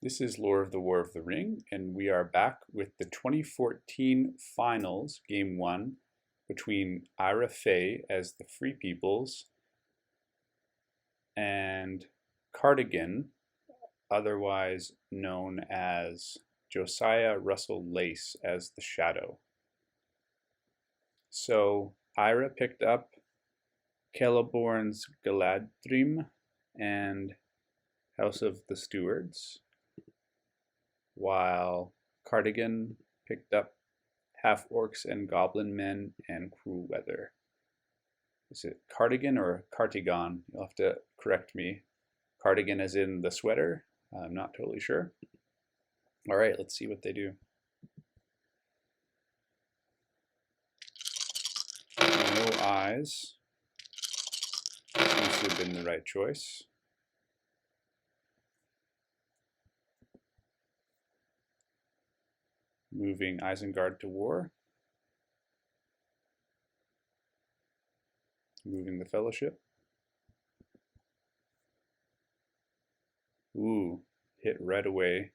This is Lore of the War of the Ring, and we are back with the 2014 finals, Game 1, between Ira Fey as the Free Peoples and Kartigan, otherwise known as Josiah Russell Lace as the Shadow. So Ira picked up Celeborn's Galadrim and House of the Stewards, while Kartigan picked up half-orcs and goblin men and cruel weather. Is it Kartigan or Kartigan? You'll have to correct me. Kartigan as in the sweater? I'm not totally sure. All right, let's see what they do. No eyes. Seems to have been the right choice. Moving Isengard to war. Moving the Fellowship. Ooh, hit right away.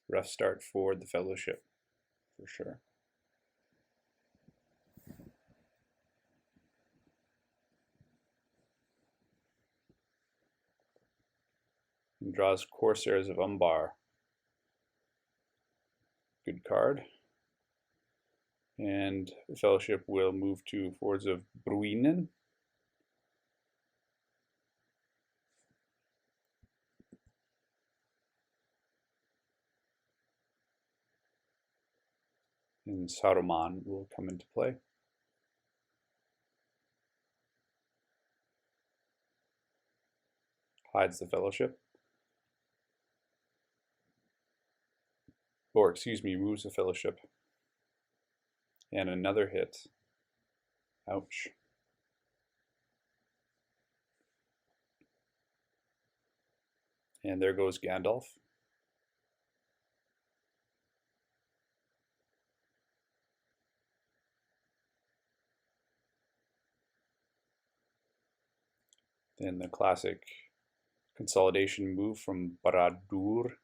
Rough start for the Fellowship, for sure. And draws Corsairs of Umbar. Good card. And the Fellowship will move to Fords of Bruinen. And Saruman will come into play. Hides the Fellowship. Or, excuse me, moves the Fellowship. And another hit. Ouch. And there goes Gandalf. Then the classic consolidation move from Barad-dûr.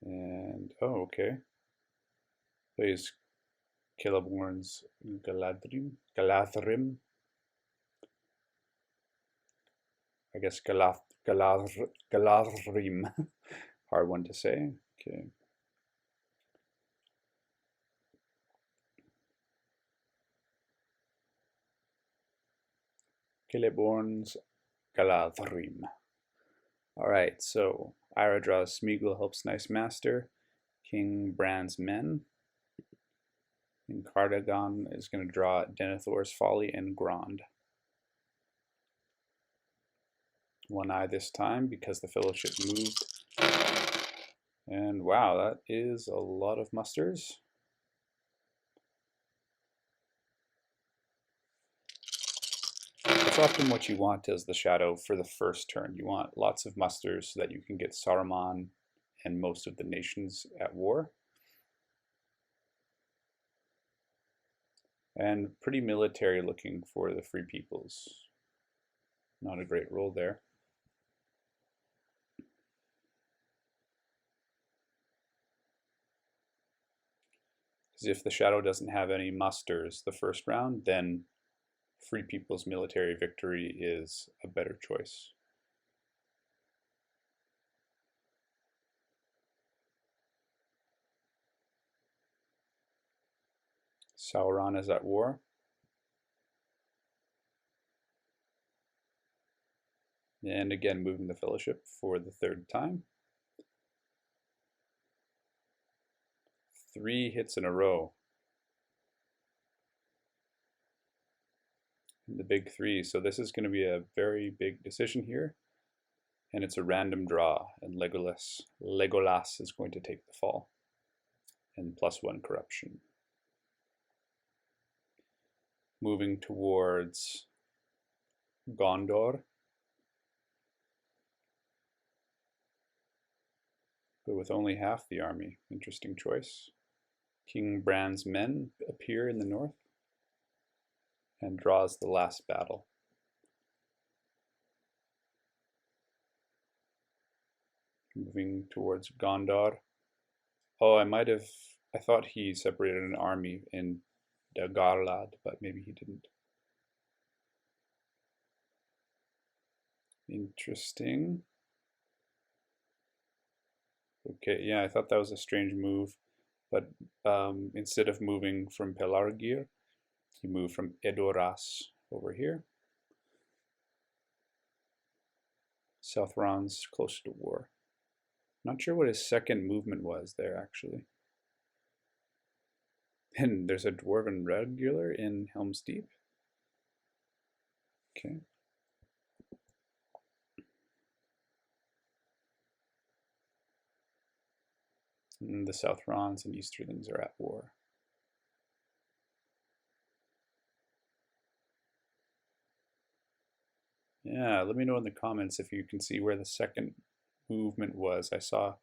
And, oh, okay. Plays Celeborn's Galadrim. I guess Galadrim. Hard one to say. Okay. Celeborn's Galadrim. Alright, so Ira draws Smeagol helps Nice Master, King Bran's Men, and Kartigan is going to draw Denethor's Folly and Grond. One eye this time because the Fellowship moved. And wow, that is a lot of musters. That's often what you want as the Shadow for the first turn. You want lots of musters so that you can get Saruman and most of the nations at war. And pretty military looking for the Free Peoples. Not a great roll there. Because if the Shadow doesn't have any musters the first round, then Free People's military victory is a better choice. Sauron is at war. And again, moving the Fellowship for the third time. 3 hits in a row. The big 3. So this is going to be a very big decision here. And it's a random draw. And Legolas is going to take the fall. And +1 corruption. Moving towards Gondor. But with only half the army. Interesting choice. King Bran's men appear in the north and draws the last battle. Moving towards Gondor. Oh, I thought he separated an army in Dagorlad, but maybe he didn't. Interesting. Okay, yeah, I thought that was a strange move, but instead of moving from Pelargir, he moved from Edoras over here. Southron's close to war. Not sure what his second movement was there, actually. And there's a Dwarven regular in Helm's Deep. Okay. And the Southrons and Easterlings are at war. Yeah, let me know in the comments if you can see where the second movement was. I saw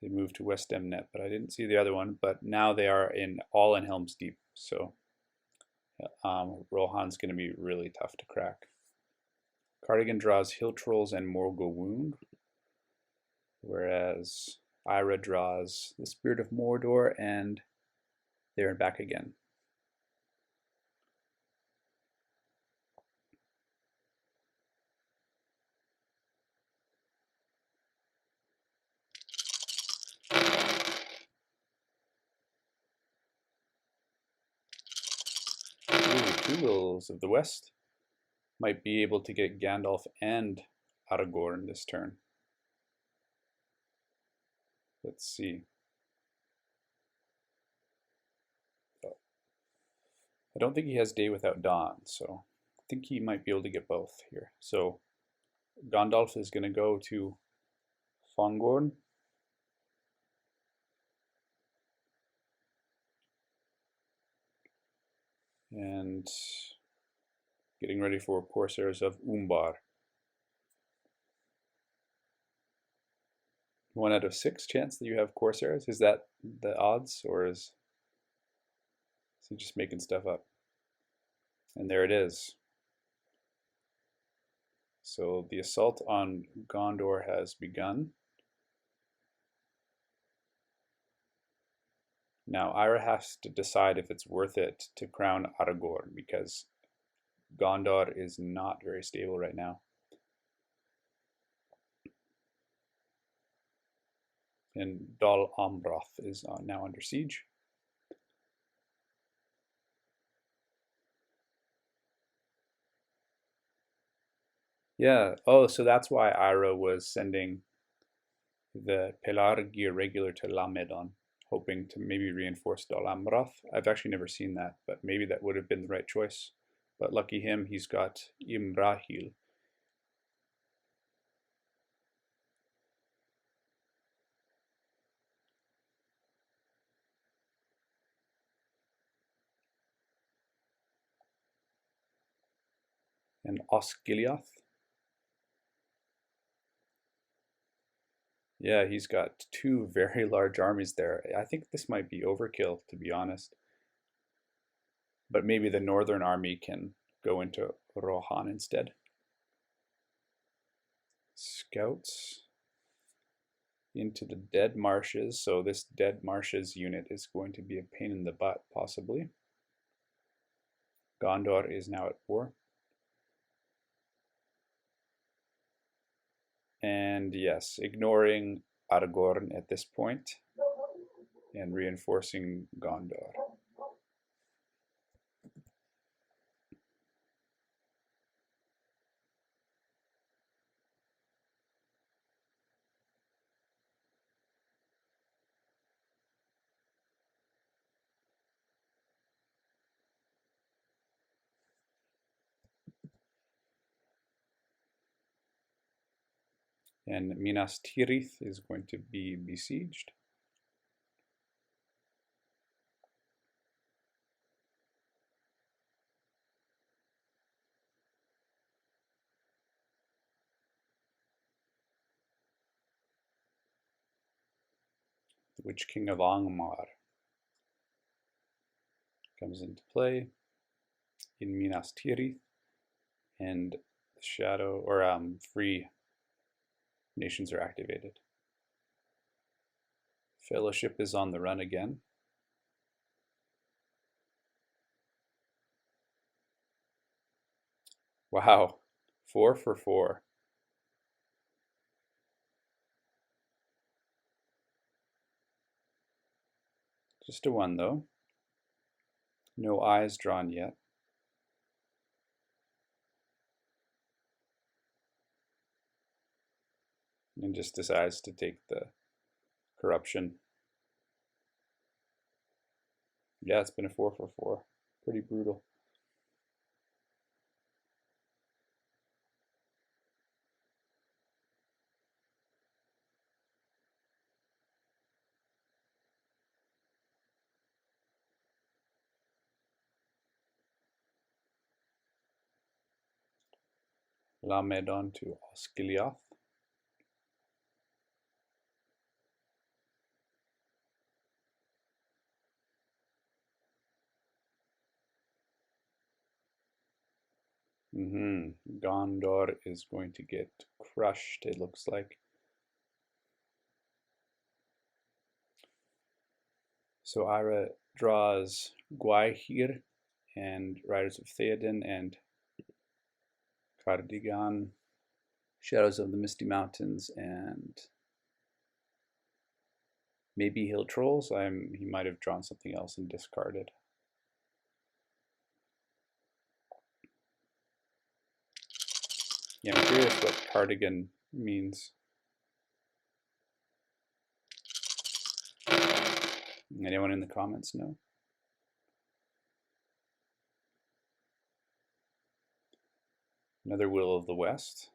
they moved to West Emnet, but I didn't see the other one. But now they are all in Helm's Deep, so Rohan's going to be really tough to crack. Kartigan draws Hill Trolls and Morgul Wound, whereas Ira draws the Spirit of Mordor and There and Back Again. Tools of the West might be able to get Gandalf and Aragorn this turn. Let's see. Oh. I don't think he has Day Without Dawn, so I think he might be able to get both here. So Gandalf is going to go to Fongorn. And getting ready for Corsairs of Umbar. 1 out of 6 chance that you have Corsairs? Is that the odds, or is he just making stuff up? And there it is. So the assault on Gondor has begun. Now Ira has to decide if it's worth it to crown Aragorn, because Gondor is not very stable right now. And Dol Amroth is now under siege. Yeah, oh, so that's why Ira was sending the Pelargir regular to Lamedon, hoping to maybe reinforce Dol Amroth. I've actually never seen that, but maybe that would have been the right choice. But lucky him, he's got Imrahil. And Osgiliath. Yeah, he's got 2 very large armies there. I think this might be overkill, to be honest. But maybe the northern army can go into Rohan instead. Scouts into the Dead Marshes. So this Dead Marshes unit is going to be a pain in the butt, possibly. Gondor is now at war. And yes, ignoring Aragorn at this point and reinforcing Gondor. And Minas Tirith is going to be besieged. which king of Angmar comes into play in Minas Tirith, and shadow or free nations are activated. Fellowship is on the run again. Wow, 4 for 4. Just a 1 though. No eyes drawn yet. And just decides to take the corruption. Yeah, it's been a 4 for 4. Pretty brutal. Lamedon to Osgiliath. Gondor is going to get crushed, it looks like. So Ira draws Gwaihir and Riders of Theoden and Kartigan, Shadows of the Misty Mountains, and maybe Hill Trolls. He might have drawn something else and discarded. Yeah, I'm curious what Kartigan means. Anyone in the comments know? Another Will of the West.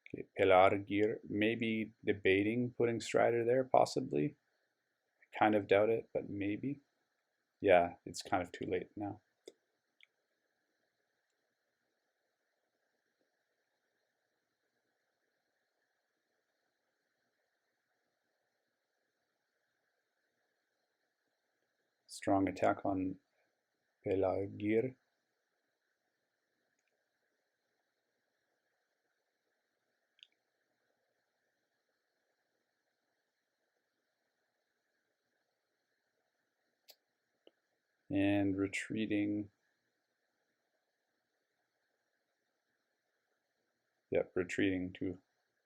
Okay, Pelargir, maybe debating putting Strider there, possibly. I kind of doubt it, but maybe. Yeah, it's kind of too late now. Strong attack on Pelargir. And retreating. Yep, retreating to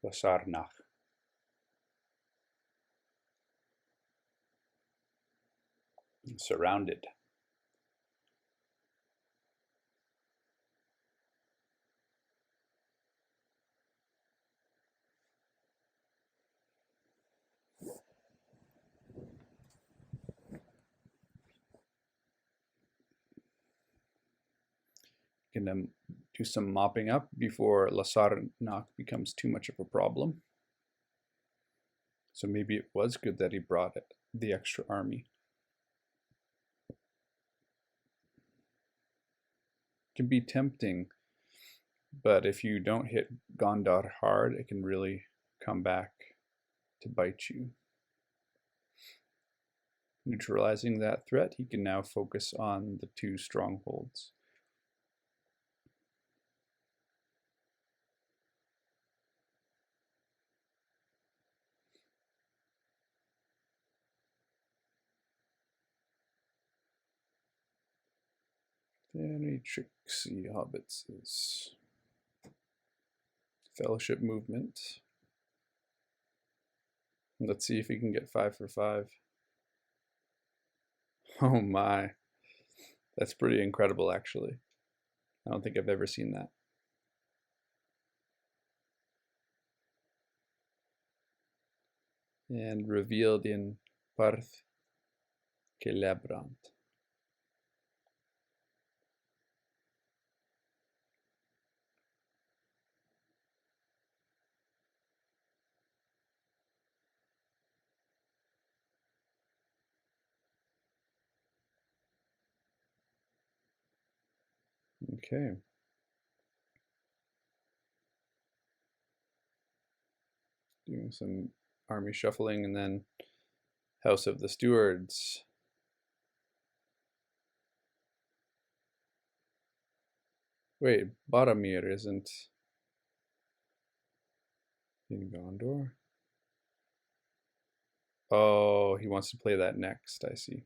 Lasarnach. Surrounded. Gonna do some mopping up before Lasarnach becomes too much of a problem. So maybe it was good that he brought it, the extra army. It can be tempting, but if you don't hit Gondor hard, it can really come back to bite you. Neutralizing that threat, he can now focus on the 2 strongholds. Very tricksy hobbits is Fellowship movement. Let's see if he can get 5 for 5. Oh my. That's pretty incredible, actually. I don't think I've ever seen that. And revealed in Parth Celebrant. Okay. doing some army shuffling, and then House of the Stewards. Wait, Boromir isn't in Gondor? Oh, he wants to play that next, I see.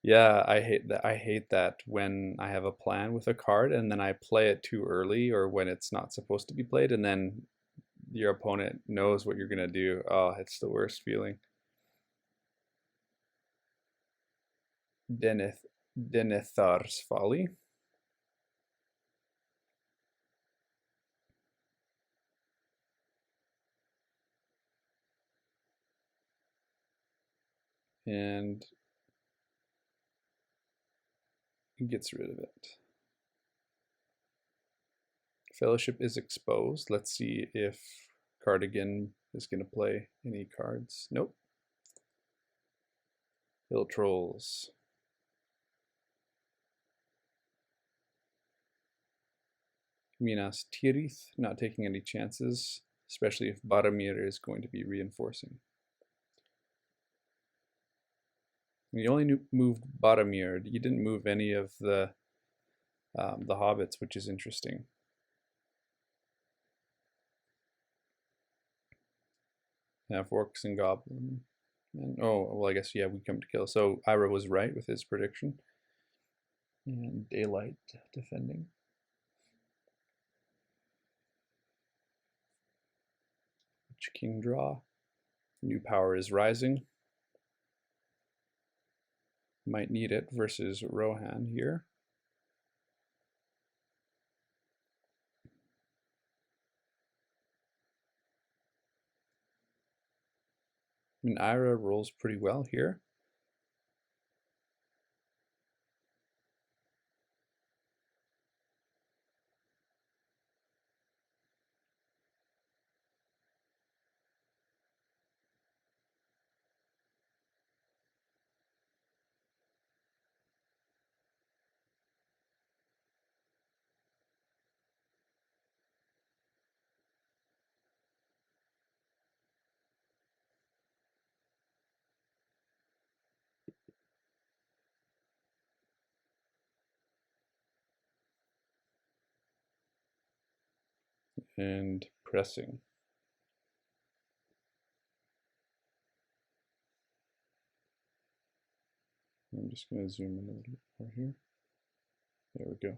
Yeah, I hate that. I hate that when I have a plan with a card and then I play it too early or when it's not supposed to be played, and then your opponent knows what you're gonna do. Oh, it's the worst feeling. Denethar's Folly. And he gets rid of it. Fellowship is exposed. Let's see if Kartigan is going to play any cards. Nope. Hill Trolls. Minas Tirith, not taking any chances, especially if Boromir is going to be reinforcing. You only moved Boromir. You didn't move any of the hobbits, which is interesting. Have orcs and goblin. And, oh, well, I guess, yeah, we come to kill. So Ira was right with his prediction. And Daylight defending. Witch King draw. New power is rising. Might need it versus Rohan here. I mean, Ira rolls pretty well here. And pressing. I'm just going to zoom in a little bit more here. There we go.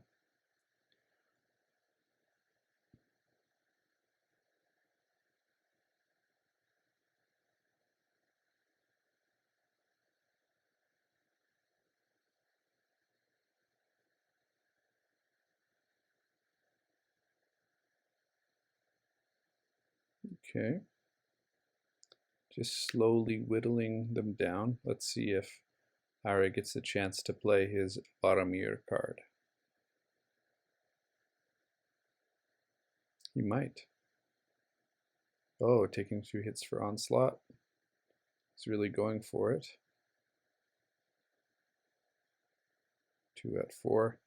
Okay. Just slowly whittling them down. Let's see if Ira gets a chance to play his Boromir card. He might. Oh, taking 2 hits for Onslaught. He's really going for it. 2 at 4.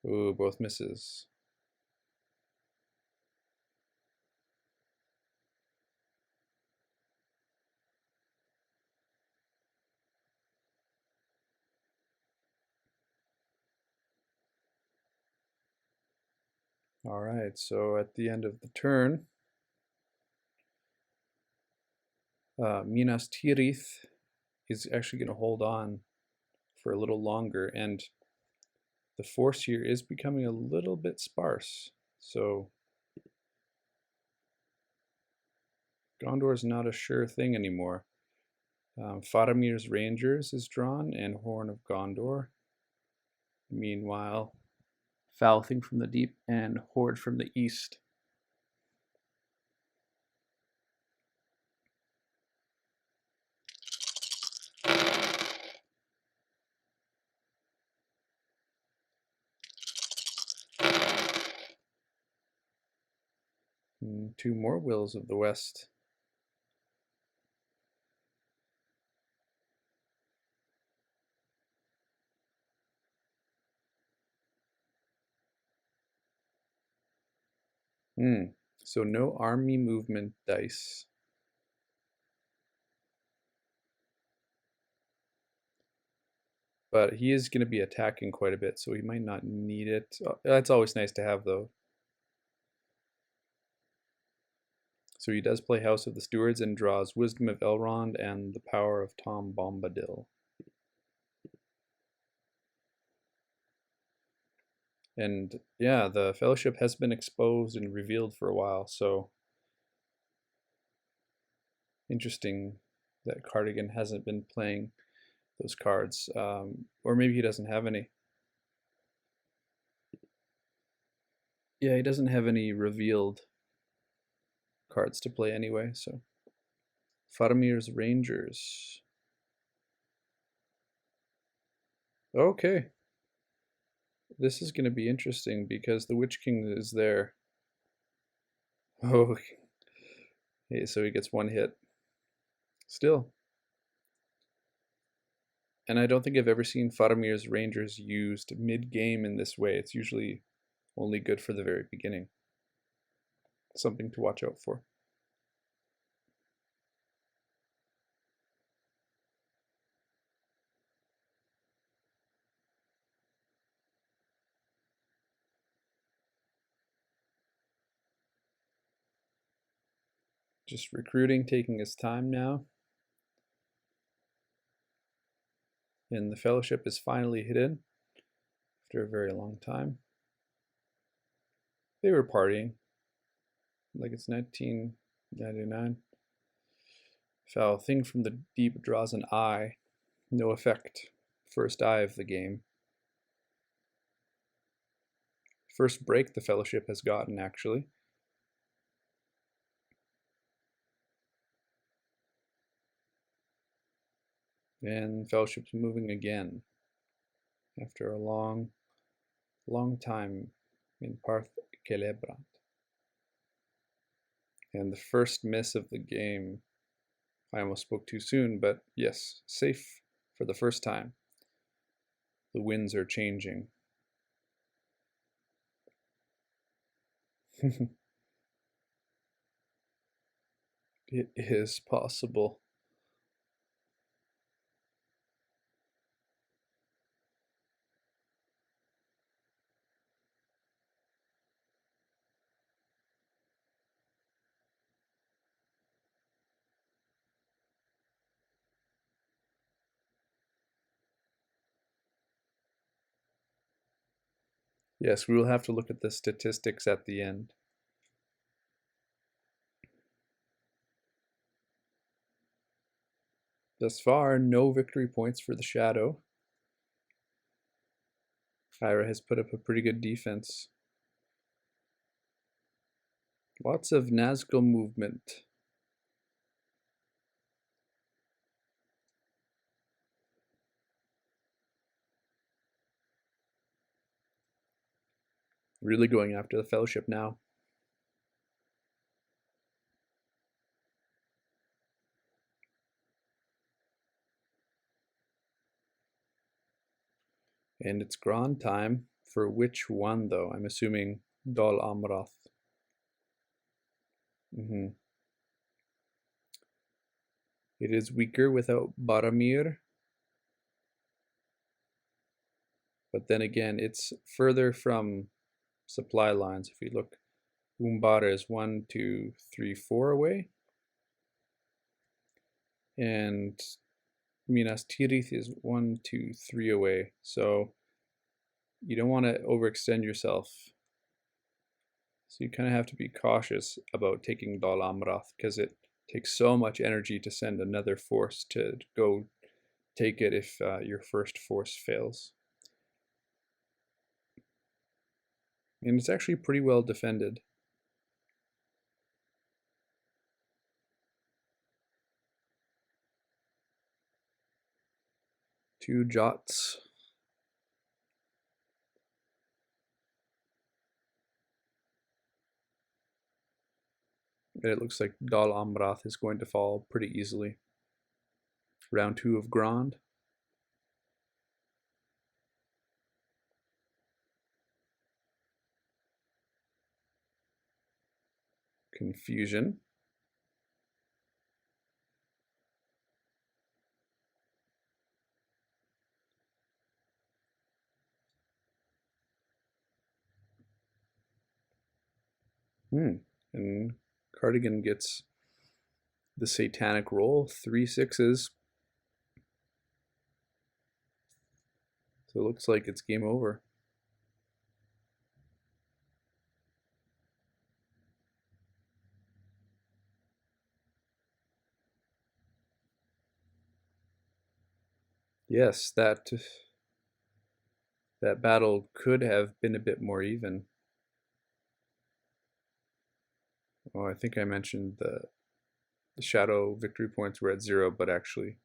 Ooh, both misses. All right, so at the end of the turn, Minas Tirith is actually going to hold on for a little longer, and the force here is becoming a little bit sparse. So Gondor is not a sure thing anymore. Faramir's Rangers is drawn, and Horn of Gondor. Meanwhile, Foul Thing from the Deep and Horde from the East. And 2 more Wills of the West. So no army movement dice. But he is going to be attacking quite a bit, so he might not need it. That's always nice to have, though. So he does play House of the Stewards and draws Wisdom of Elrond and the Power of Tom Bombadil. And yeah, the Fellowship has been exposed and revealed for a while, so interesting that Kartigan hasn't been playing those cards. Or maybe he doesn't have any. Yeah, he doesn't have any revealed cards to play anyway, so. Faramir's Rangers. Okay. This is going to be interesting because the Witch King is there. Oh, okay, so he gets one hit. Still. And I don't think I've ever seen Faramir's Rangers used mid-game in this way. It's usually only good for the very beginning. Something to watch out for. Just recruiting, taking his time now. And the Fellowship is finally hidden after a very long time. They were partying like it's 1999. Foul thing from the deep draws an eye. No effect. First eye of the game. First break the Fellowship has gotten, actually. And Fellowship's moving again after a long time in Parth Celebrant. And the first miss of the game, I almost spoke too soon, but yes, safe for the first time. The winds are changing. It is possible. Yes, we will have to look at the statistics at the end. Thus far, no victory points for the Shadow. Ira has put up a pretty good defense. Lots of Nazgul movement. Really going after the Fellowship now. And it's Grand time. For which one, though? I'm assuming Dol Amroth. It is weaker without Boromir. But then again, it's further from supply lines. If you look, Umbara is 1, 2, 3, 4 away. And Minas Tirith is 1, 2, 3 away. So you don't want to overextend yourself. So you kind of have to be cautious about taking Dol Amroth because it takes so much energy to send another force to go take it if your first force fails. And it's actually pretty well defended. Two Jots. It looks like Dol Amroth is going to fall pretty easily. Round 2 of Grand. confusion. And Kartigan gets the satanic roll, 3 6s. So it looks like it's game over. Yes, that battle could have been a bit more even. Oh, I think I mentioned the shadow victory points were at 0, but actually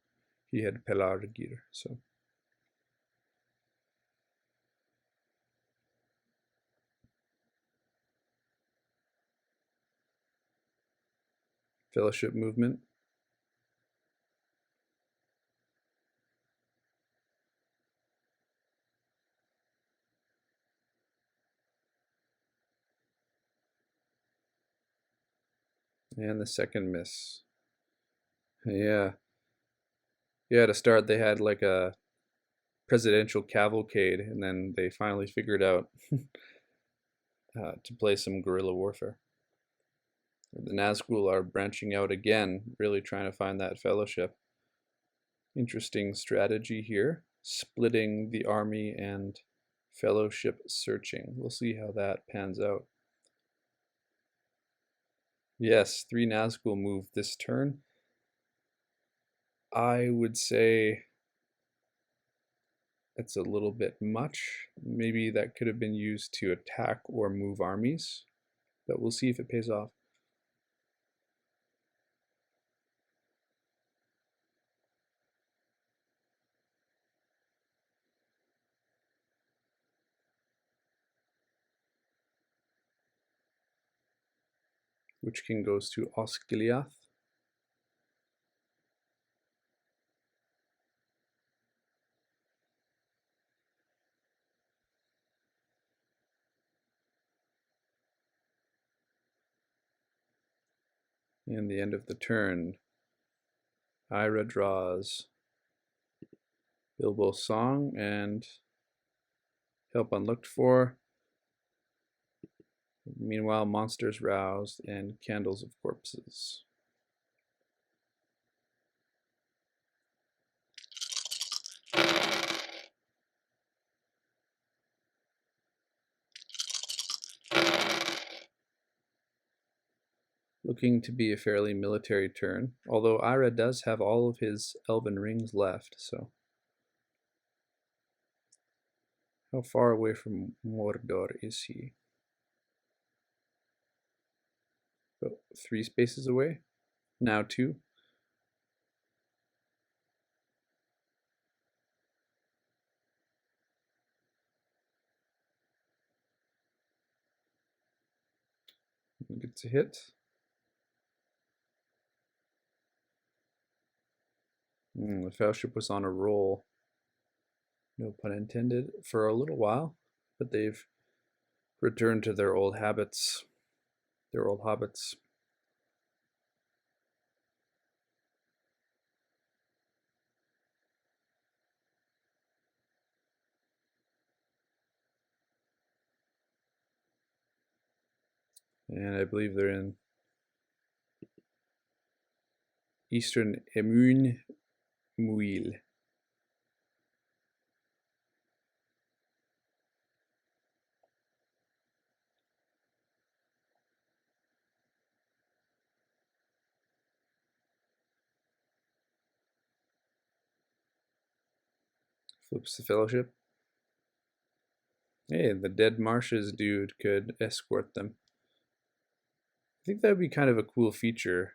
he had Pelargir, so. Fellowship movement. And the second miss. Yeah. Yeah, to start they had like a presidential cavalcade, and then they finally figured out to play some guerrilla warfare. The Nazgul are branching out again, really trying to find that fellowship. Interesting strategy here, splitting the army and fellowship searching. We'll see how that pans out. Yes, 3 Nazgul move this turn. I would say that's a little bit much. Maybe that could have been used to attack or move armies, but we'll see if it pays off. Witch King goes to Osgiliath. And the end of the turn, Ira draws Bilbo's Song and Help Unlooked For. Meanwhile, Monsters Roused and Candles of Corpses. Looking to be a fairly military turn, although Ira does have all of his elven rings left, so. How far away from Mordor is he? About 3 spaces away? Now 2. Gets a hit. The fellowship was on a roll, no pun intended, for a little while, but they've returned to their old habits, their old hobbits. And I believe they're in Eastern Emun Muil. Flips the fellowship. Hey, the Dead Marshes dude could escort them. I think that would be kind of a cool feature.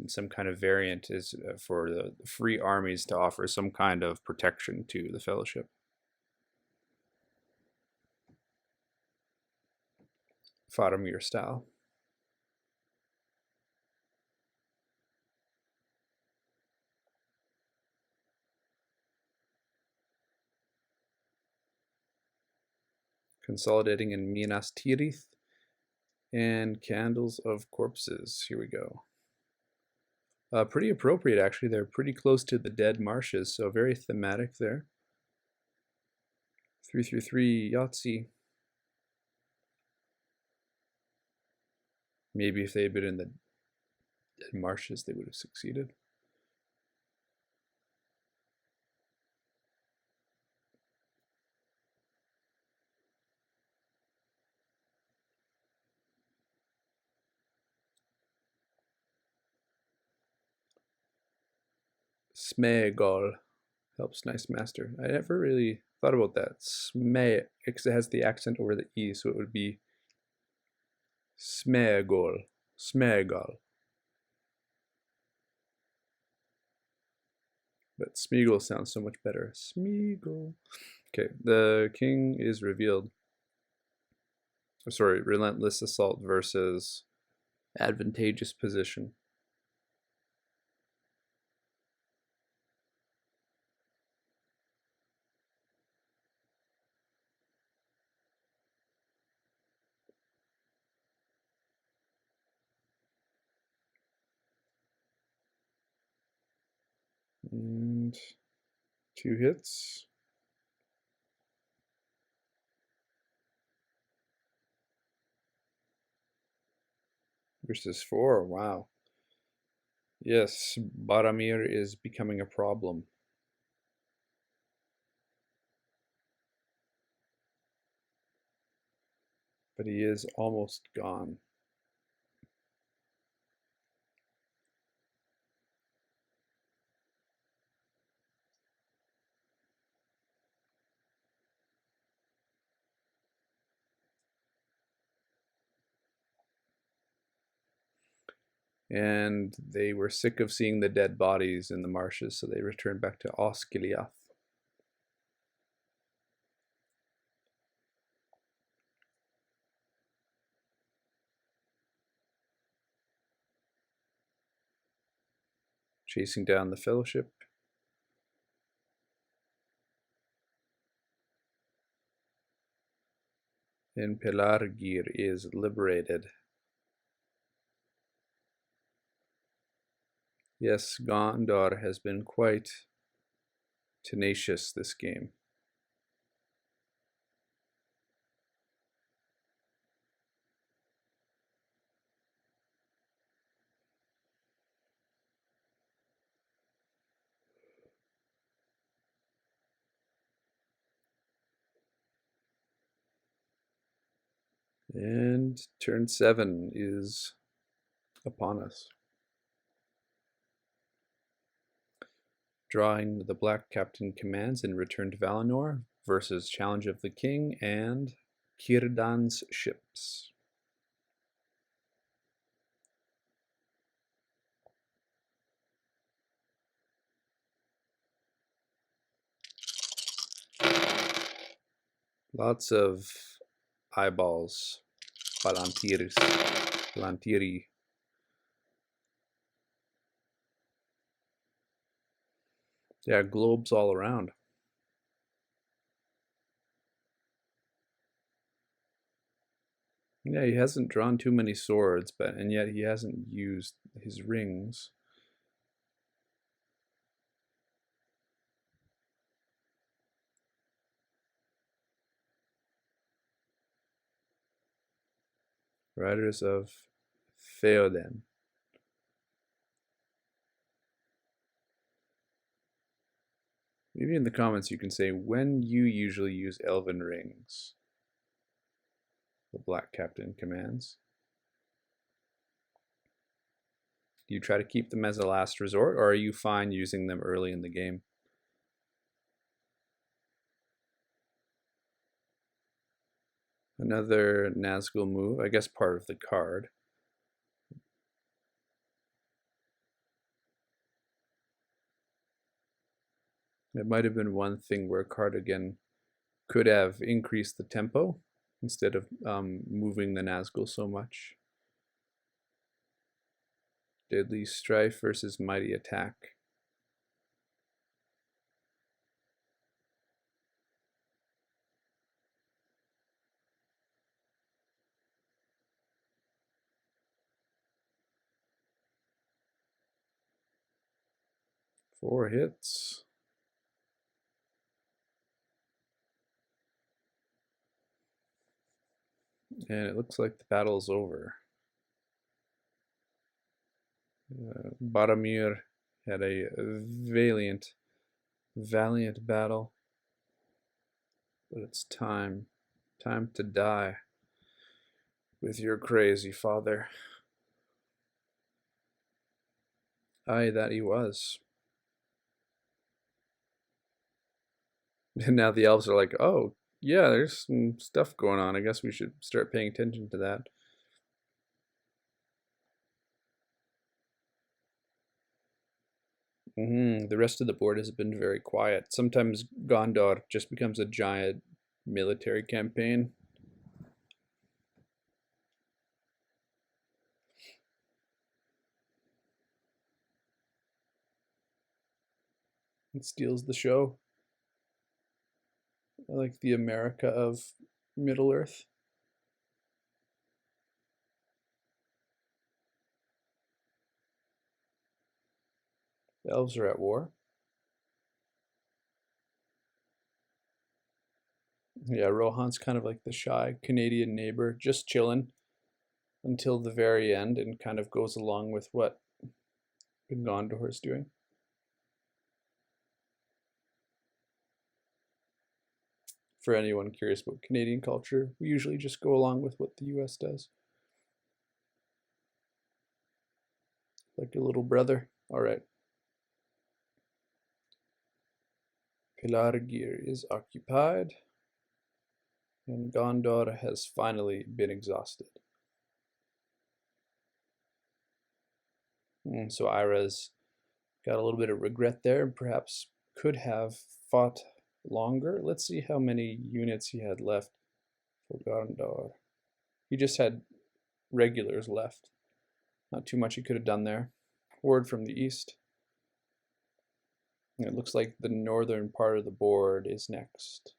Some kind of variant is for the free armies to offer some kind of protection to the fellowship. Faramir style. Consolidating in Minas Tirith And Candles of Corpses. Here we go. Pretty appropriate, actually. They're pretty close to the dead marshes, so very thematic there. 333 Yahtzee. Maybe if they had been in the dead marshes, they would have succeeded. Smeagol helps nice master. I never really thought about that. Sme, because it has the accent over the E, so it would be Smeagol. Smeagol. But Smeagol sounds so much better. Smeagol. Okay, the king is revealed. Oh, sorry, Relentless Assault versus Advantageous Position. And 2 hits. Versus 4, wow. Yes, Baramir is becoming a problem. But he is almost gone. And they were sick of seeing the dead bodies in the marshes, so they returned back to Osgiliath. Chasing down the Fellowship. And Pelargir is liberated. Yes, Gondor has been quite tenacious this game. And turn 7 is upon us. Drawing the Black Captain commands in Return to Valinor versus Challenge of the King and Círdan's ships. Lots of eyeballs. Palantiri. Yeah, globes all around. Yeah, he hasn't drawn too many swords, and yet he hasn't used his rings. Riders of Theoden. Maybe in the comments you can say when you usually use elven rings. The Black Captain commands. Do you try to keep them as a last resort, or are you fine using them early in the game? Another Nazgul move, I guess part of the card. It might have been one thing where Kartigan could have increased the tempo instead of moving the Nazgul so much. Deadly Strife versus Mighty Attack. 4 hits. And it looks like the battle is over. Boromir had a valiant battle, but it's time to die with your crazy father. Aye, that he was. And now the elves are like, oh, yeah, there's some stuff going on. I guess we should start paying attention to that. The rest of the board has been very quiet. Sometimes Gondor just becomes a giant military campaign. It steals the show. I like the America of Middle Earth. The elves are at war. Yeah, Rohan's kind of like the shy Canadian neighbor, just chilling until the very end and kind of goes along with what Gondor's doing. For anyone curious about Canadian culture, we usually just go along with what the US does. Like a little brother. All right. Pelargir is occupied, and Gondor has finally been exhausted. So Ira's got a little bit of regret there, and perhaps could have fought longer. Let's see how many units he had left for Gondor. He just had regulars left. Not too much he could have done there. Horde from the east. It looks like the northern part of the board is next.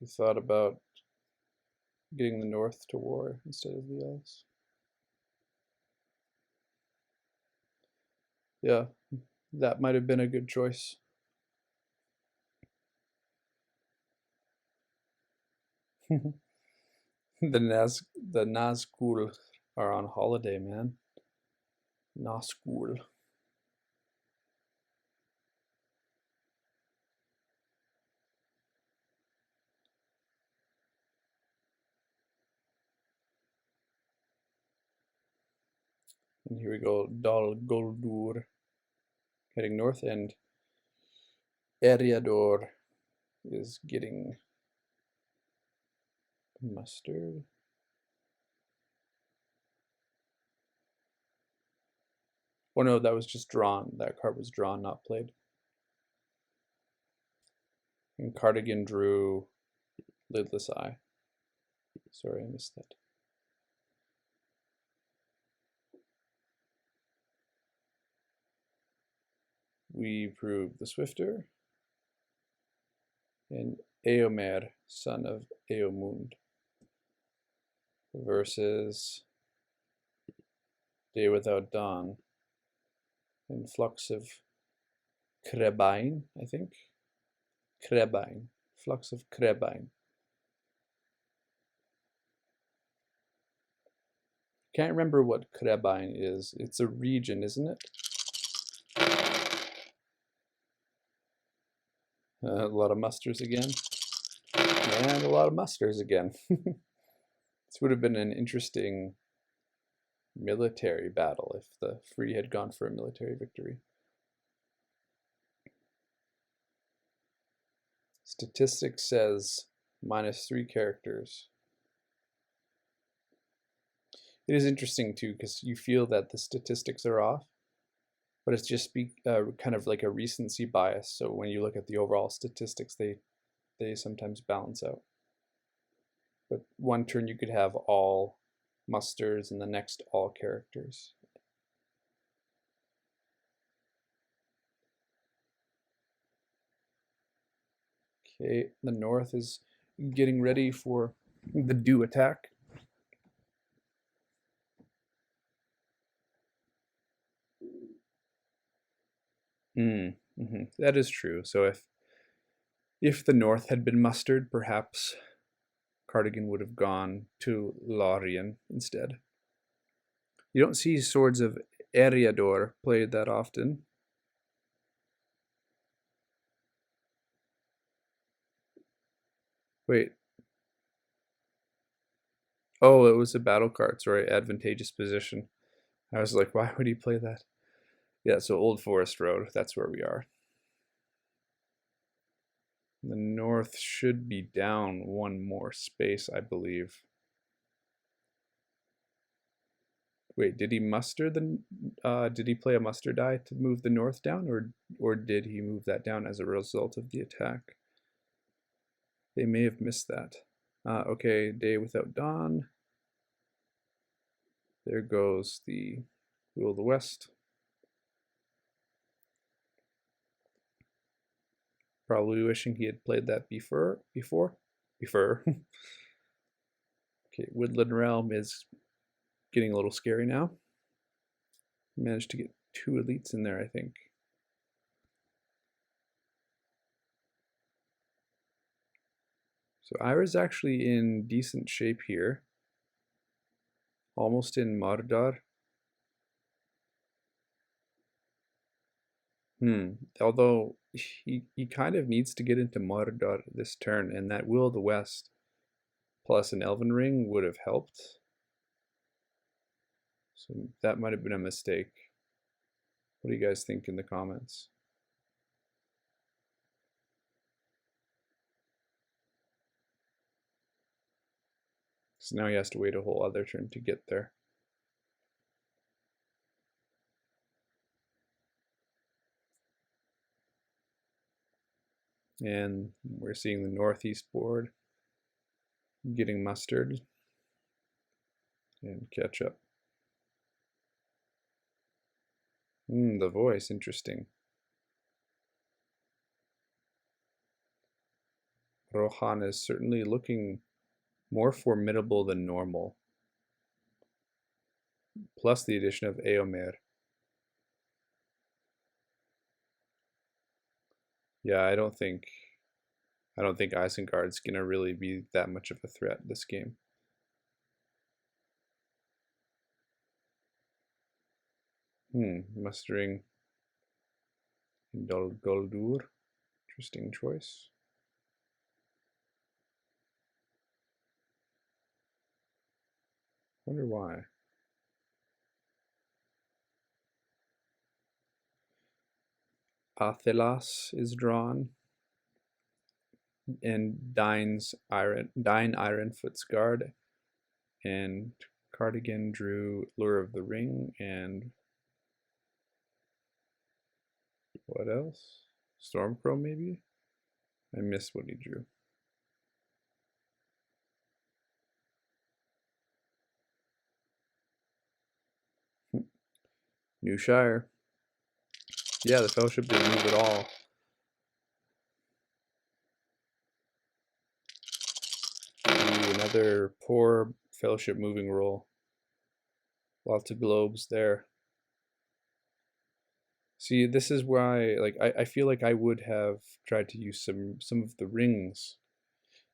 He thought about getting the north to war instead of the elves. Yeah, that might have been a good choice. The Nazgul are on holiday, man. Nazgul. And here we go, Dal Guldur heading north, and Eriador is getting mustard. Oh no, that was just drawn. That card was drawn, not played. And Kartigan drew Lidless Eye. Sorry, I missed that. We prove the Swifter. And Eomer, son of Eomund, versus Day Without Dawn and Flux of Krebine, I think. Krebine. Flux of Krebine. Can't remember what Krebine is. It's a region, isn't it? A lot of musters again. And a lot of musters again. This would have been an interesting military battle if the Free had gone for a military victory. Statistics says -3 characters. It is interesting too because you feel that the statistics are off, but it's just kind of like a recency bias. So when you look at the overall statistics, they sometimes balance out. But one turn you could have all musters and the next all characters. Okay, the north is getting ready for The do attack. That is true. So if the north had been mustered, perhaps Kartigan would have gone to Lorien instead. You don't see swords of Eriador played that often. Wait. Oh, it was a battle card, sorry, advantageous position. I was like, why would he play that? Yeah, so Old Forest Road, that's where we are. The north should be down one more space, I believe. Wait, did he muster the? Did he play a muster die to move the north down, or did he move that down as a result of the attack? They may have missed that. Okay, Day Without Dawn. There goes the Will of the West. Probably wishing he had played that before. Okay, Woodland Realm is getting a little scary now. Managed to get 2 elites in there, I think. So Ira's actually in decent shape here. Almost in Mardar. Although he kind of needs to get into Mardar this turn, and that Will of the West plus an Elven Ring would have helped. So that might have been a mistake. What do you guys think in the comments? So now he has to wait a whole other turn to get there. And we're seeing the northeast board getting mustered and catch up. The voice, interesting. Rohan is certainly looking more formidable than normal. Plus the addition of Eomer. Yeah, I don't think Isengard's gonna really be that much of a threat this game. Mustering Dol Guldur. Interesting choice. Wonder why. Athelas is drawn, and Dine Ironfoot's Guard, and Kartigan drew Lure of the Ring, and what else? Stormcrow, maybe? I missed what he drew. New Shire. Yeah, the Fellowship didn't move at all. Ooh, another poor Fellowship moving roll. Lots of globes there. See, this is why, like, I feel like I would have tried to use some of the rings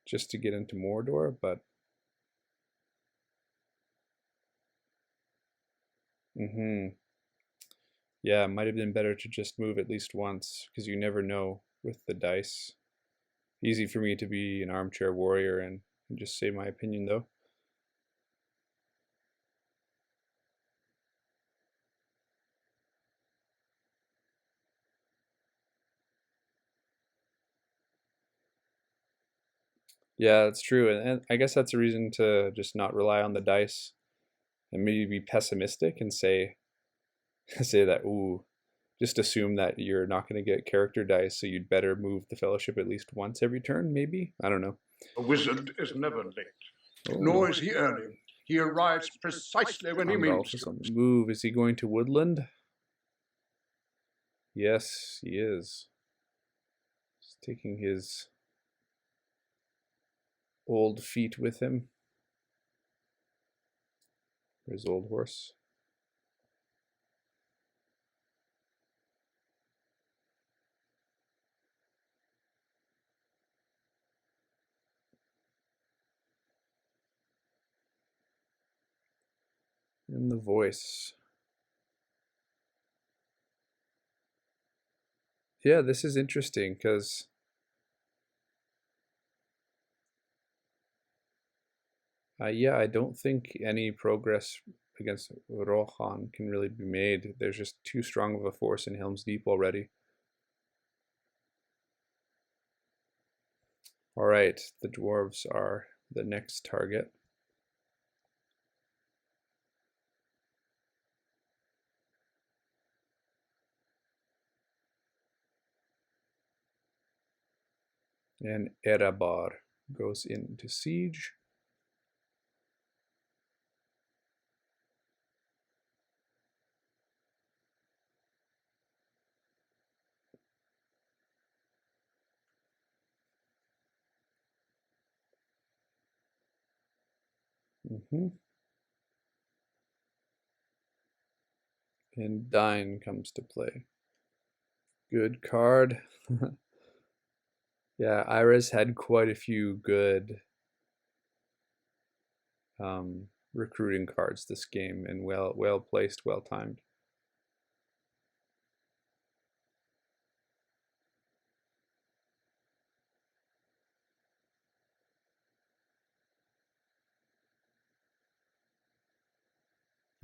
just to get into Mordor, but yeah, it might have been better to just move at least once, because you never know with the dice. Easy for me to be an armchair warrior and just say my opinion, though. Yeah, that's true, and I guess that's a reason to just not rely on the dice and maybe be pessimistic and say say that, ooh, just assume that you're not going to get character dice, so you'd better move the Fellowship at least once every turn, maybe? I don't know. A wizard is never late, nor is he early. He arrives precisely when he means to. On the move. Is he going to Woodland? Yes, he is. He's taking his old feet with him. His old horse. And the voice. Yeah, this is interesting because yeah, I don't think any progress against Rohan can really be made. There's just too strong of a force in Helm's Deep already. All right, the dwarves are the next target. And Erebar goes into siege. And Dine comes to play. Good card. Yeah, Iris had quite a few good recruiting cards this game, and well placed, well timed.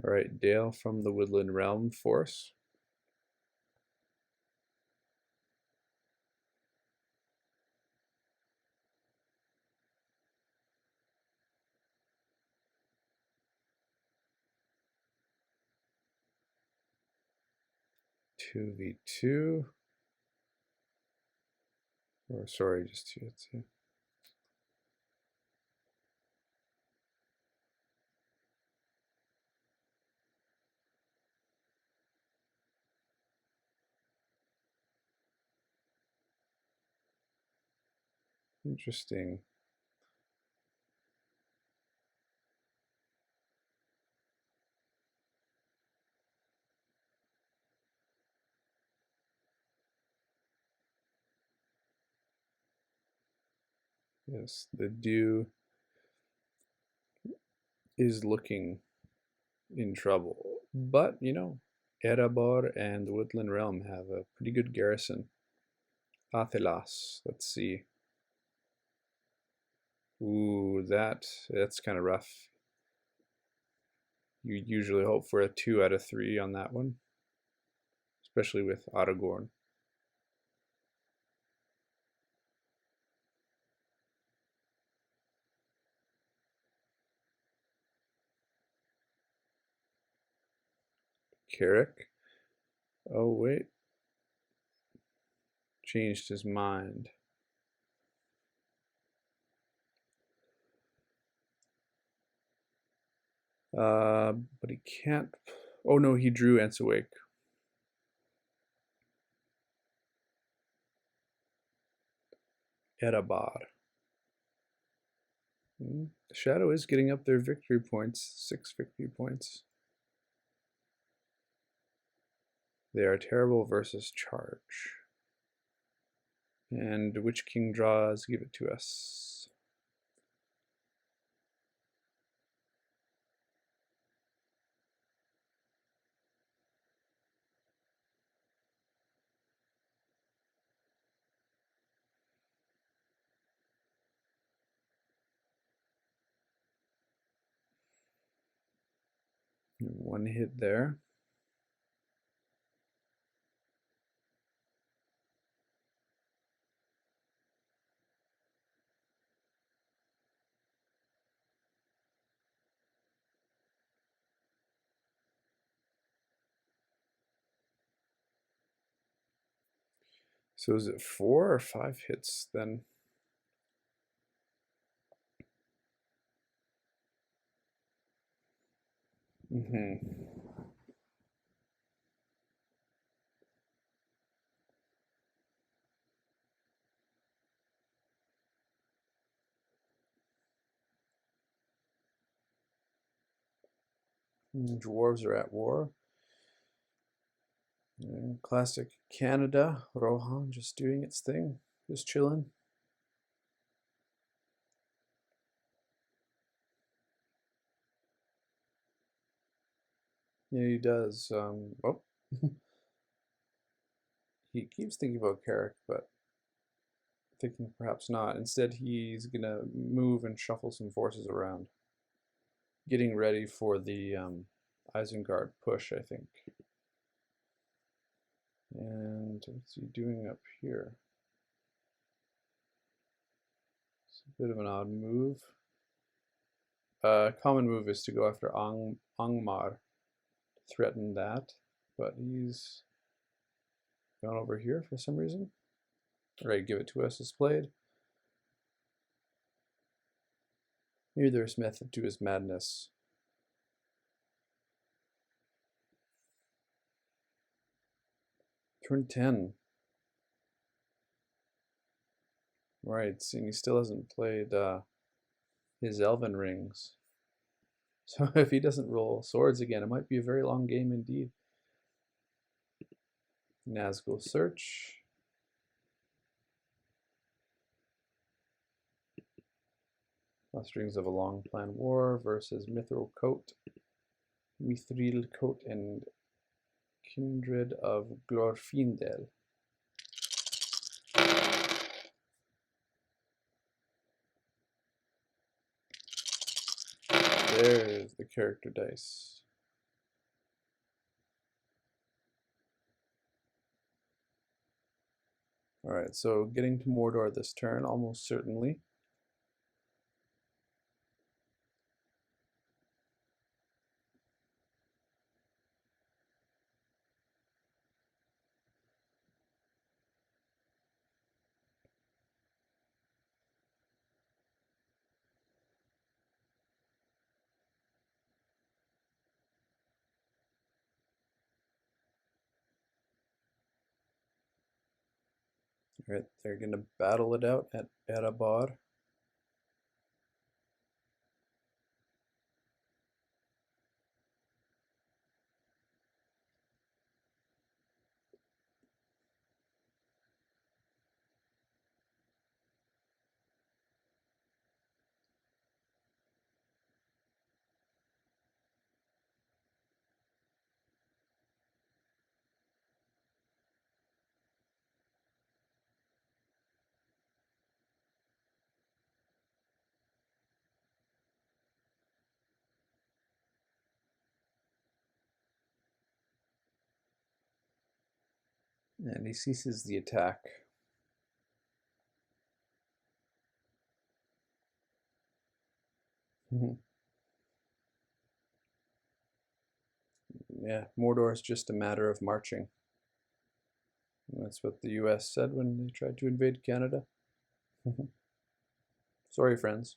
All right, Dale from the Woodland Realm Force. Two v two. Or sorry, just 2v2. Interesting. Yes, the dew is looking in trouble. But, you know, Erebor and the Woodland Realm have a pretty good garrison. Athelas, let's see. Ooh, that's kind of rough. You usually hope for a 2 out of 3 on that one, especially with Aragorn. Carrick. Oh, wait. Changed his mind. But he can't. Oh no, he drew Ensawake. Erebar. The Shadow is getting up their victory points. 6 victory points. They are terrible versus charge. And which king draws? Give it to us. One hit there. So is it 4 or 5 hits then? Dwarves are at war. Classic Canada. Rohan just doing its thing. Just chilling. Yeah, he does. Oh. He keeps thinking about Carrick, but thinking perhaps not. Instead, he's going to move and shuffle some forces around. Getting ready for the Isengard push, I think. And what's he doing up here? It's a bit of an odd move. Common move is to go after Angmar, to threaten that, but he's gone over here for some reason. Alright, give it to us as played. Maybe there's method to his madness. Turn 10. Right, seeing he still hasn't played his Elven Rings. So if he doesn't roll swords again, it might be a very long game indeed. Nazgul Search. Musterings of a Long Plan War versus Mithril Coat. Mithril Coat and Kindred of Glorfindel. There's the character dice. Alright, so getting to Mordor this turn, almost certainly. Alright, they're going to battle it out at Erebor. And he ceases the attack. Yeah, Mordor is just a matter of marching. That's what the US said when they tried to invade Canada. Sorry, friends.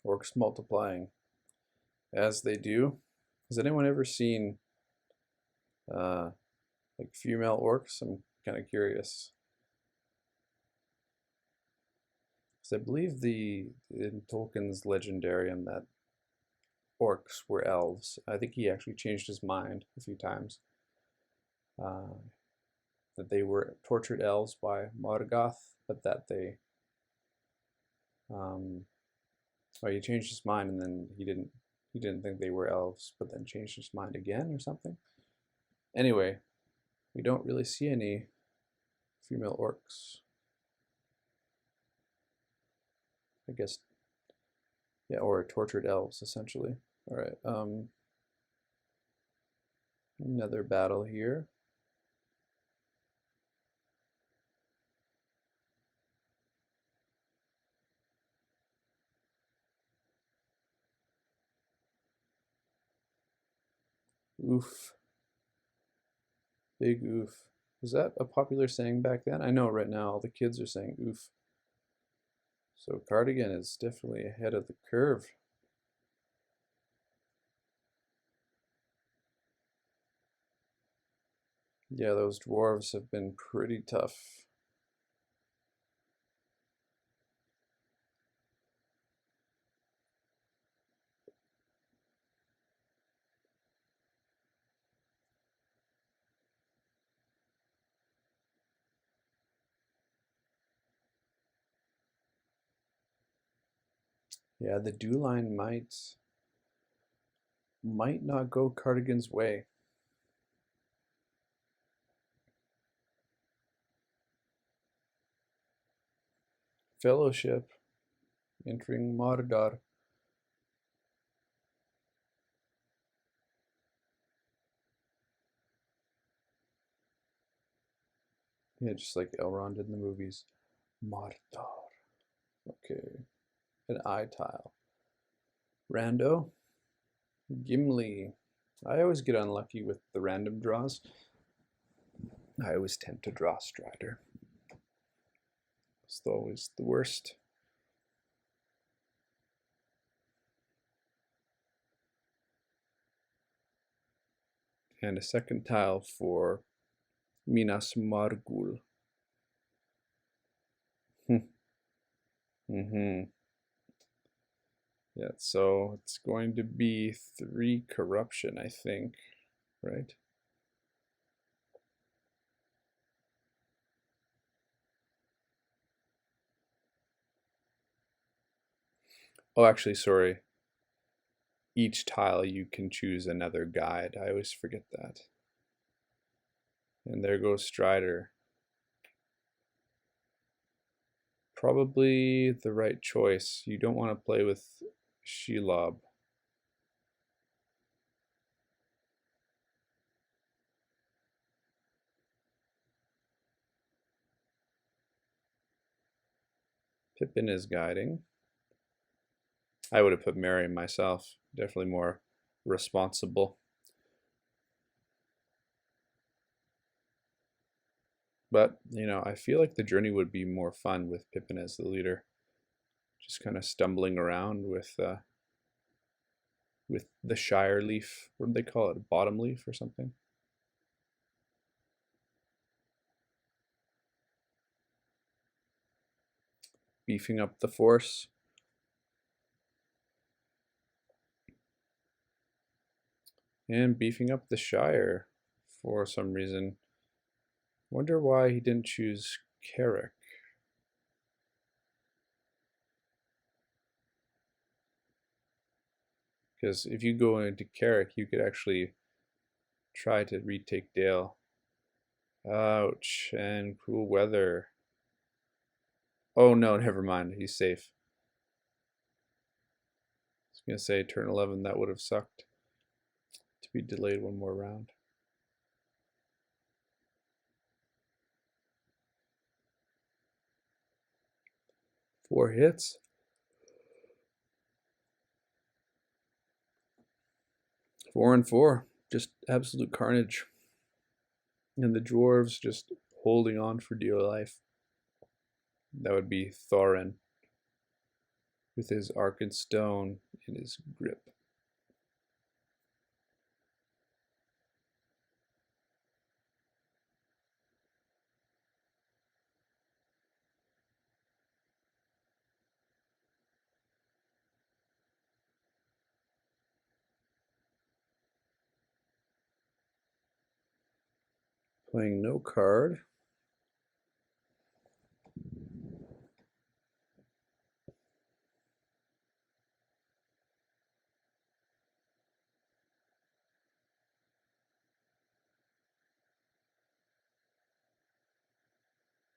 Orcs multiplying as they do. Has anyone ever seen like female orcs? I'm kind of curious. Because I believe in Tolkien's Legendarium that orcs were elves. I think he actually changed his mind a few times. That they were tortured elves by Morgoth, but that they well, he changed his mind and then he didn't think they were elves, but then changed his mind again or something. Anyway, we don't really see any female orcs. I guess, yeah, or tortured elves essentially. All right, another battle here. Oof. Big oof. Was that a popular saying back then? I know right now all the kids are saying oof. So Kartigan is definitely ahead of the curve. Yeah, those dwarves have been pretty tough. Yeah, the dew line might not go Kartigan's way. Fellowship entering Mordor. Yeah, just like Elrond in the movies. Mordor. Okay. An eye tile. Rando. Gimli. I always get unlucky with the random draws. I always tend to draw Strider. It's always the worst. And a second tile for Minas Morgul. Mm-hmm. Yeah, so it's going to be 3 corruption, I think, right? Oh, actually, sorry. Each tile you can choose another guide. I always forget that. And there goes Strider. Probably the right choice. You don't want to play with Shelob. Pippin is guiding. I would have put Merry myself. Definitely more responsible. But, you know, I feel like the journey would be more fun with Pippin as the leader. Just kind of stumbling around with the Shire leaf. What do they call it? Bottom leaf or something? Beefing up the force. And beefing up the Shire for some reason. Wonder why he didn't choose Carrick. Because if you go into Carrick, you could actually try to retake Dale. Ouch, and cool weather. Oh no, never mind, he's safe. I was gonna say turn 11, that would have sucked to be delayed one more round. Four hits. Four and four, just absolute carnage. And the dwarves just holding on for dear life. That would be Thorin with his Arcane Stone in his grip. Playing no card.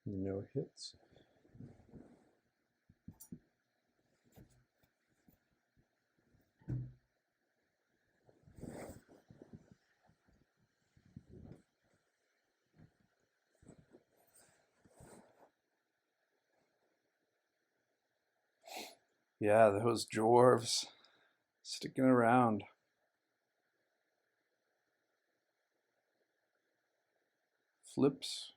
No hits. Yeah, those dwarves sticking around. Flips.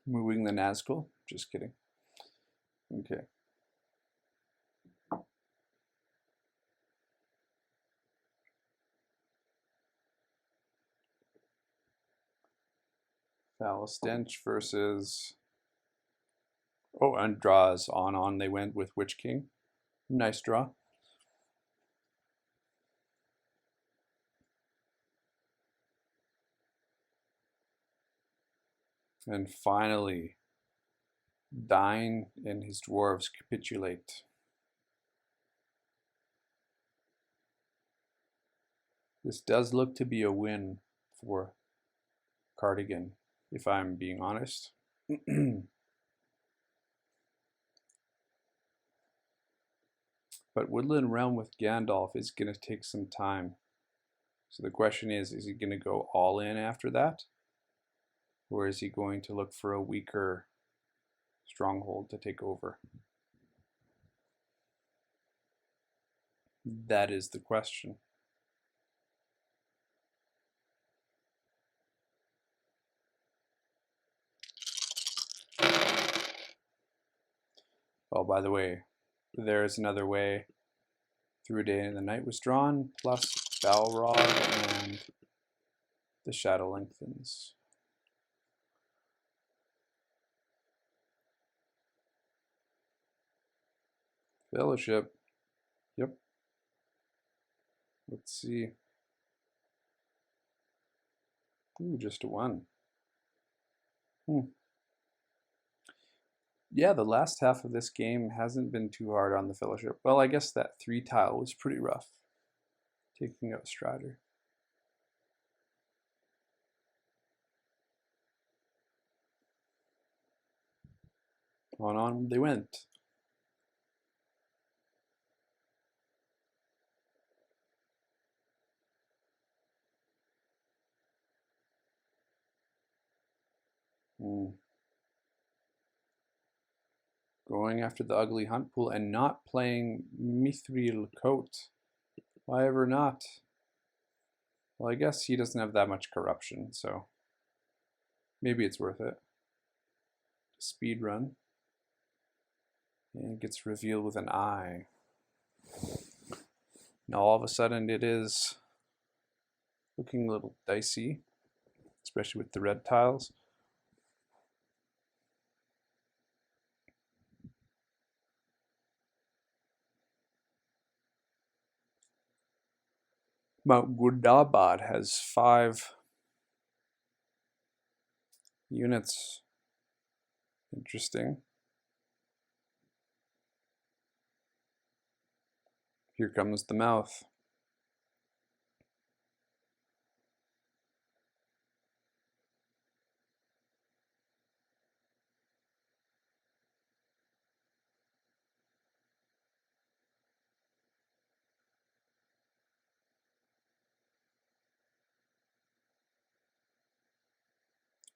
Moving the Nazgul. Just kidding. Okay. Foul Stench versus... Oh, and draws on they went with Witch King. Nice draw. And finally, Dine and his dwarves capitulate. This does look to be a win for Kartigan, if I'm being honest. But Woodland Realm with Gandalf is going to take some time. So the question is he going to go all in after that? Or is he going to look for a weaker stronghold to take over? That is the question. Oh, by the way, there's another way. Through a Day and the Night was drawn, plus Balrog and the Shadow Lengthens. Fellowship. Yep. Let's see. Ooh, just a 1. Yeah, the last half of this game hasn't been too hard on the Fellowship. Well, I guess that 3 tile was pretty rough. Taking out Strider. On they went. Going after the ugly hunt pool and not playing Mithril Coat. Why ever not? Well, I guess he doesn't have that much corruption, so maybe it's worth it. Speed run. And it gets revealed with an eye. Now all of a sudden it is looking a little dicey, especially with the red tiles. Mount Gundabad has 5 units. Interesting. Here comes the mouth.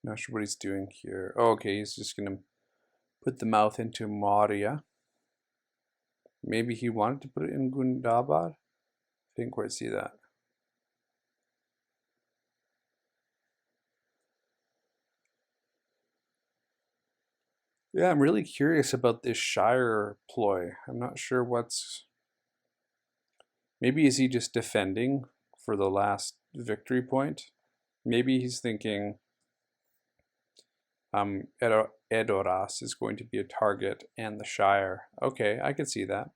Not sure what he's doing here. Oh, okay, he's just going to put the mouth into Moria. Maybe he wanted to put it in Gundabad? Didn't quite see that. Yeah, I'm really curious about this Shire ploy. I'm not sure what's... Maybe is he just defending for the last victory point? Maybe he's thinking Edoras is going to be a target and the Shire. Okay, I could see that.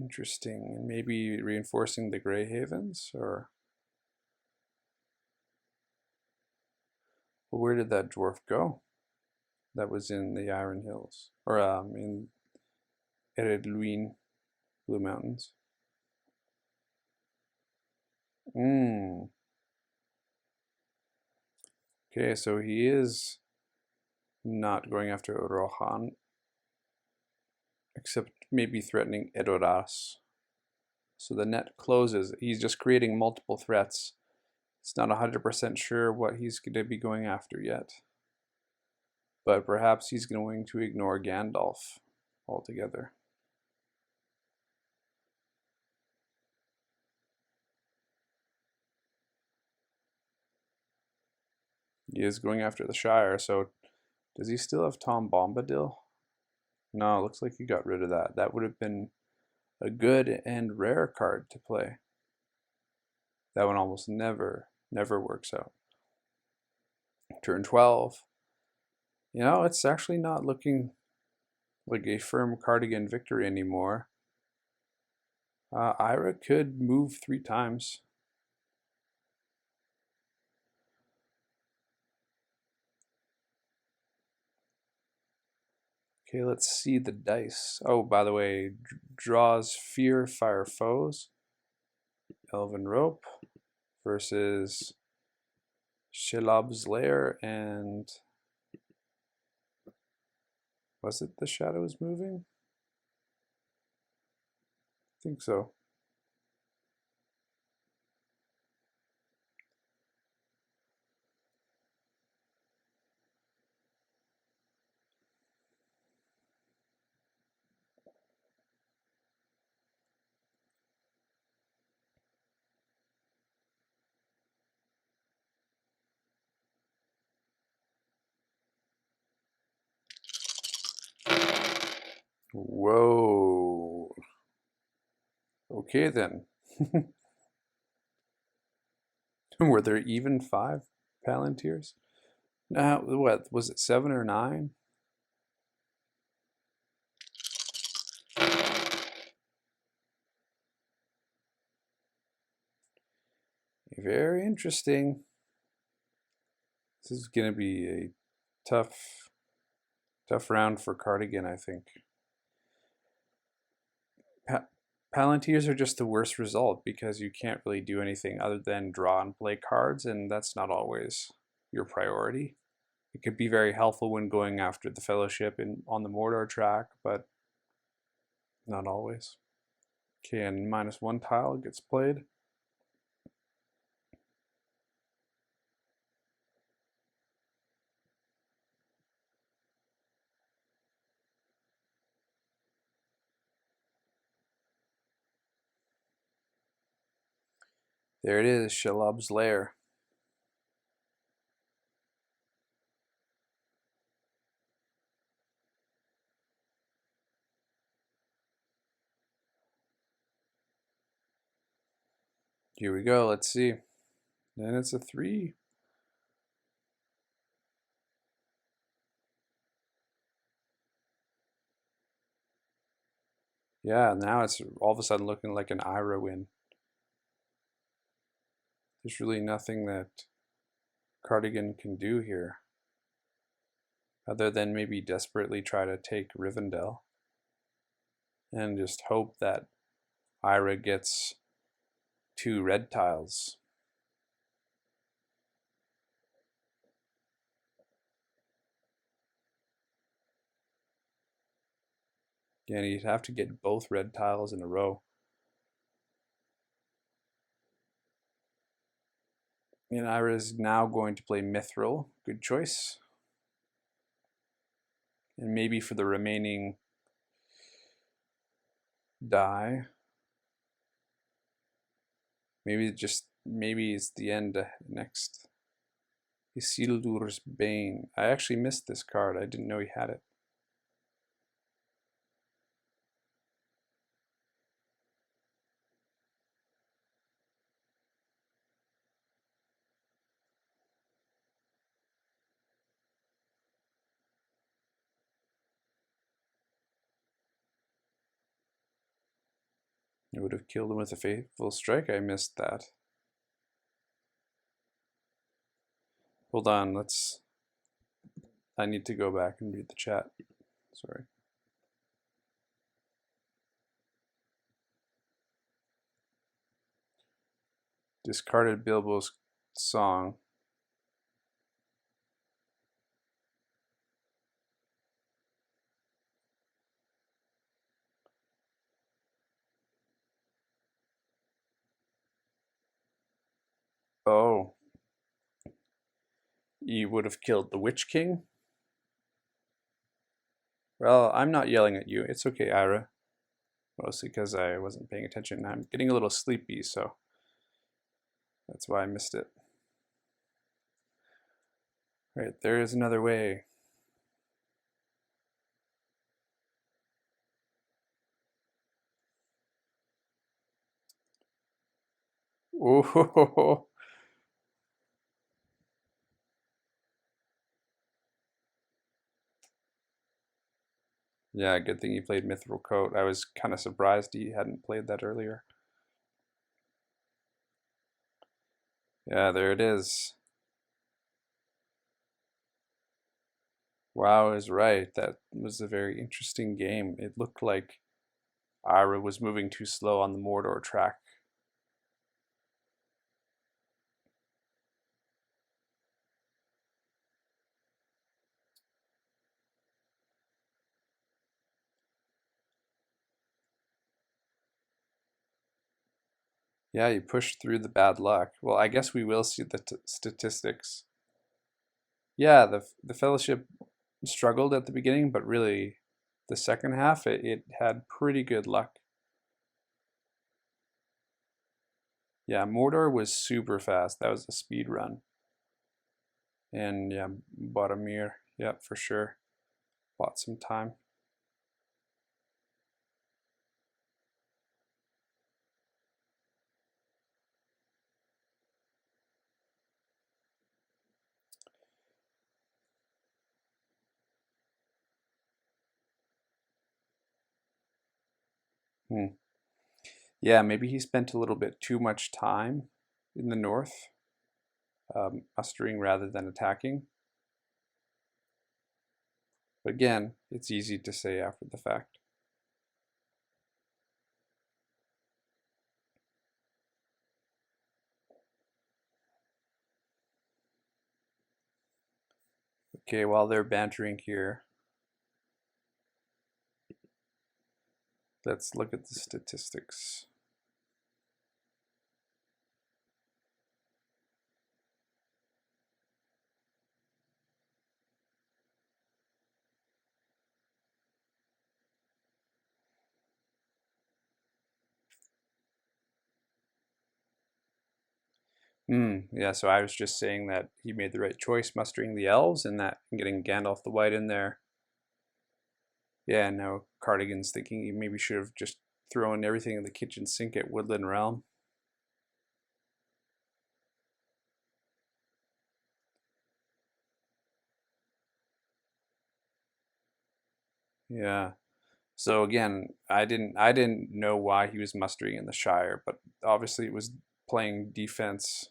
Interesting. And maybe reinforcing the Grey Havens, or... Well, where did that dwarf go? That was in the Iron Hills, or in Eredluin, Blue Mountains. Okay, so he is not going after Rohan, except maybe threatening Edoras. So the net closes. He's just creating multiple threats. It's not 100% sure what he's going to be going after yet. But perhaps he's going to ignore Gandalf altogether. He is going after the Shire, so does he still have Tom Bombadil? No, looks like he got rid of that. That would have been a good and rare card to play. That one almost never works out. Turn 12. You know, it's actually not looking like a firm Kartigan victory anymore. Ira could move 3 times. Okay, let's see the dice. Oh, by the way, draws Fear, Fire Foes. Elven Rope versus Shelob's Lair and... Was it the Shadows moving? I think so. Whoa. Okay then. Were there even 5 Palantirs? Now, what was it, 7 or 9? Very interesting. This is going to be a tough round for Kartigan, I think. Palantirs are just the worst result because you can't really do anything other than draw and play cards, and that's not always your priority. It could be very helpful when going after the Fellowship on the Mordor track, but not always. Okay, and -1 tile gets played. There it is, Shelob's Lair. Here we go, let's see. And it's a 3. Yeah, now it's all of a sudden looking like an Ira win. There's really nothing that Kartigan can do here, other than maybe desperately try to take Rivendell and just hope that Ira gets 2 red tiles. Yeah, you'd have to get both red tiles in a row. And Ira is now going to play Mithril. Good choice. And maybe for the remaining die, maybe it's the end next. Isildur's Bane. I actually missed this card. I didn't know he had it. It would have killed him with a Faithful Strike. I missed that. Hold on, I need to go back and read the chat. Sorry. Discarded Bilbo's song. Oh. You would have killed the Witch King? Well, I'm not yelling at you. It's okay, Ira. Mostly because I wasn't paying attention. I'm getting a little sleepy, so that's why I missed it. Right, there is another way. Oh, yeah, good thing he played Mithril Coat. I was kind of surprised he hadn't played that earlier. Yeah, there it is. Wow is right. That was a very interesting game. It looked like Ira was moving too slow on the Mordor track. Yeah, you pushed through the bad luck. Well, I guess we will see the statistics. Yeah, the Fellowship struggled at the beginning, but really the second half it had pretty good luck. Yeah, Mordor was super fast. That was a speed run. And yeah, Boromir, yeah, for sure. Bought some time. Hmm. Yeah, maybe he spent a little bit too much time in the north, mustering rather than attacking. But again, it's easy to say after the fact. Okay, while they're bantering here, let's look at the statistics. Yeah, so I was just saying that he made the right choice mustering the elves and that and getting Gandalf the White in there. Yeah, now Kartigan's thinking he maybe should have just thrown everything in the kitchen sink at Woodland Realm. Yeah. So again, I didn't know why he was mustering in the Shire, but obviously it was playing defense.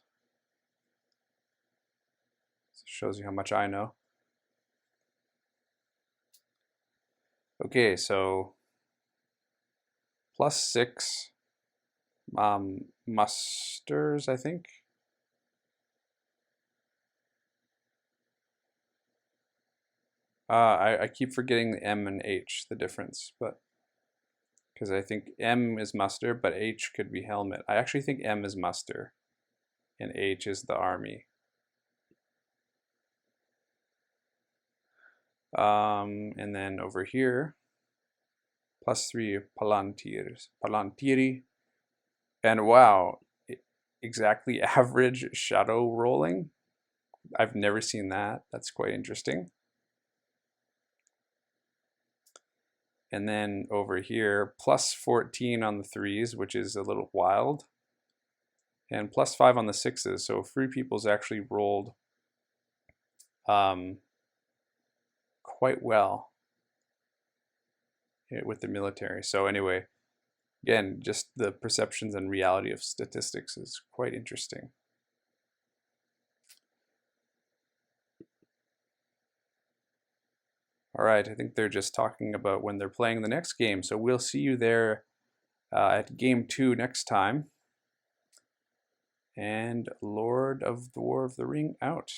Shows you how much I know. Okay, so +6 musters, I think. I keep forgetting the M and H, the difference, but because I think M is muster, but H could be helmet. I actually think M is muster, and H is the army. And then over here, +3 palantirs, palantiri, and wow, exactly average shadow rolling. I've never seen that. That's quite interesting. And then over here, +14 on the threes, which is a little wild, and +5 on the sixes. So Free People's actually rolled quite well with the military. So anyway, again, just the perceptions and reality of statistics is quite interesting. All right, I think they're just talking about when they're playing the next game. So we'll see you there at game 2 next time. And Lord of the War of the Ring out.